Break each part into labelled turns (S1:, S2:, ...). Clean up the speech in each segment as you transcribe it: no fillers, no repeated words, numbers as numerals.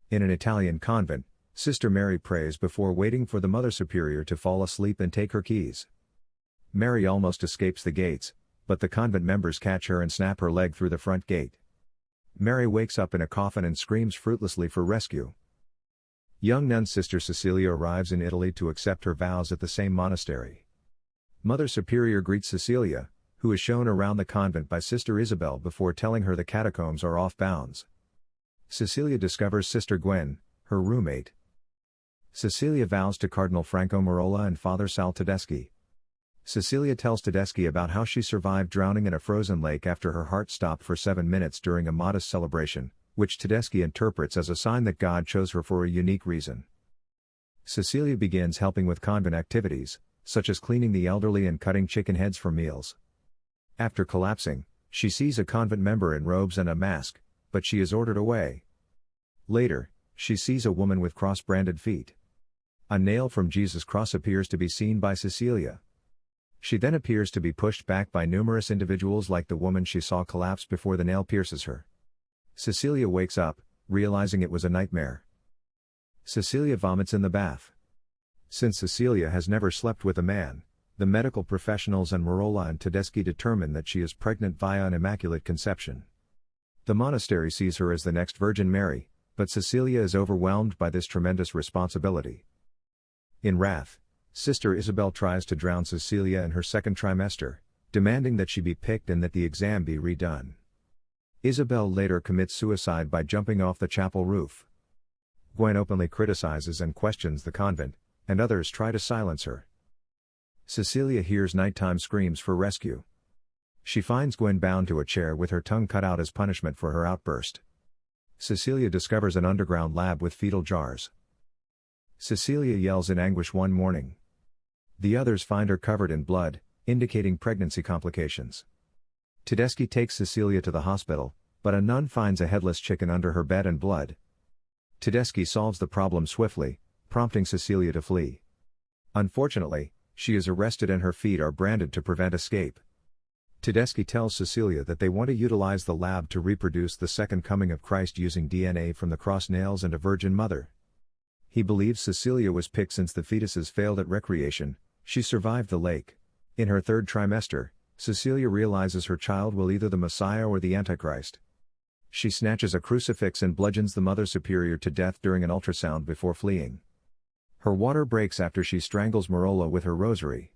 S1: In an Italian convent, Sister Mary prays before waiting for the Mother Superior to fall asleep and take her keys. Mary almost escapes the gates, but the convent members catch her and snap her leg through the front gate. Mary wakes up in a coffin and screams fruitlessly for rescue. Young nun Sister Cecilia arrives in Italy to accept her vows at the same monastery. Mother Superior greets Cecilia, who is shown around the convent by Sister Isabel before telling her the catacombs are off bounds. Cecilia discovers Sister Gwen, her roommate. Cecilia vows to Cardinal Franco Merola and Father Sal Tedeschi. Cecilia tells Tedeschi about how she survived drowning in a frozen lake after her heart stopped for 7 minutes during a modest celebration, which Tedeschi interprets as a sign that God chose her for a unique reason. Cecilia begins helping with convent activities, such as cleaning the elderly and cutting chicken heads for meals. After collapsing, she sees a convent member in robes and a mask, but she is ordered away. Later, she sees a woman with cross-branded feet. A nail from Jesus' cross appears to be seen by Cecilia. She then appears to be pushed back by numerous individuals like the woman she saw collapse before the nail pierces her. Cecilia wakes up, realizing it was a nightmare. Cecilia vomits in the bath. Since Cecilia has never slept with a man, the medical professionals and Merola and Tedeschi determine that she is pregnant via an immaculate conception. The monastery sees her as the next Virgin Mary, but Cecilia is overwhelmed by this tremendous responsibility. In wrath, Sister Isabel tries to drown Cecilia in her second trimester, demanding that she be picked and that the exam be redone. Isabel later commits suicide by jumping off the chapel roof. Gwen openly criticizes and questions the convent, and others try to silence her. Cecilia hears nighttime screams for rescue. She finds Gwen bound to a chair with her tongue cut out as punishment for her outburst. Cecilia discovers an underground lab with fetal jars. Cecilia yells in anguish one morning. The others find her covered in blood, indicating pregnancy complications. Tedeschi takes Cecilia to the hospital, but a nun finds a headless chicken under her bed and blood. Tedeschi solves the problem swiftly, prompting Cecilia to flee. Unfortunately, she is arrested and her feet are branded to prevent escape. Tedeschi tells Cecilia that they want to utilize the lab to reproduce the second coming of Christ using DNA from the cross nails and a Virgin Mother. He believes Cecilia was picked since the fetuses failed at recreation. She survived the lake. In her third trimester, Cecilia realizes her child will either the Messiah or the Antichrist. She snatches a crucifix and bludgeons the Mother Superior to death during an ultrasound before fleeing. Her water breaks after she strangles Merola with her rosary.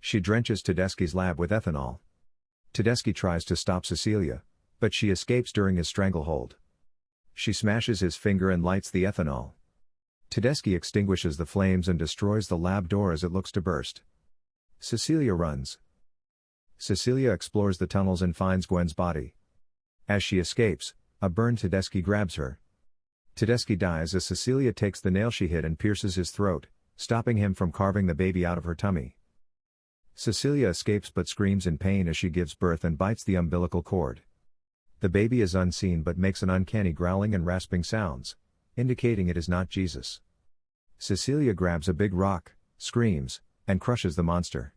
S1: She drenches Tedeschi's lab with ethanol. Tedeschi tries to stop Cecilia, but she escapes during his stranglehold. She smashes his finger and lights the ethanol. Tedeschi extinguishes the flames and destroys the lab door as it looks to burst. Cecilia runs. Cecilia explores the tunnels and finds Gwen's body. As she escapes, a burned Tedeschi grabs her. Tedeschi dies as Cecilia takes the nail she hid and pierces his throat, stopping him from carving the baby out of her tummy. Cecilia escapes but screams in pain as she gives birth and bites the umbilical cord. The baby is unseen but makes an uncanny growling and rasping sounds, indicating it is not Jesus. Cecilia grabs a big rock, screams, and crushes the monster.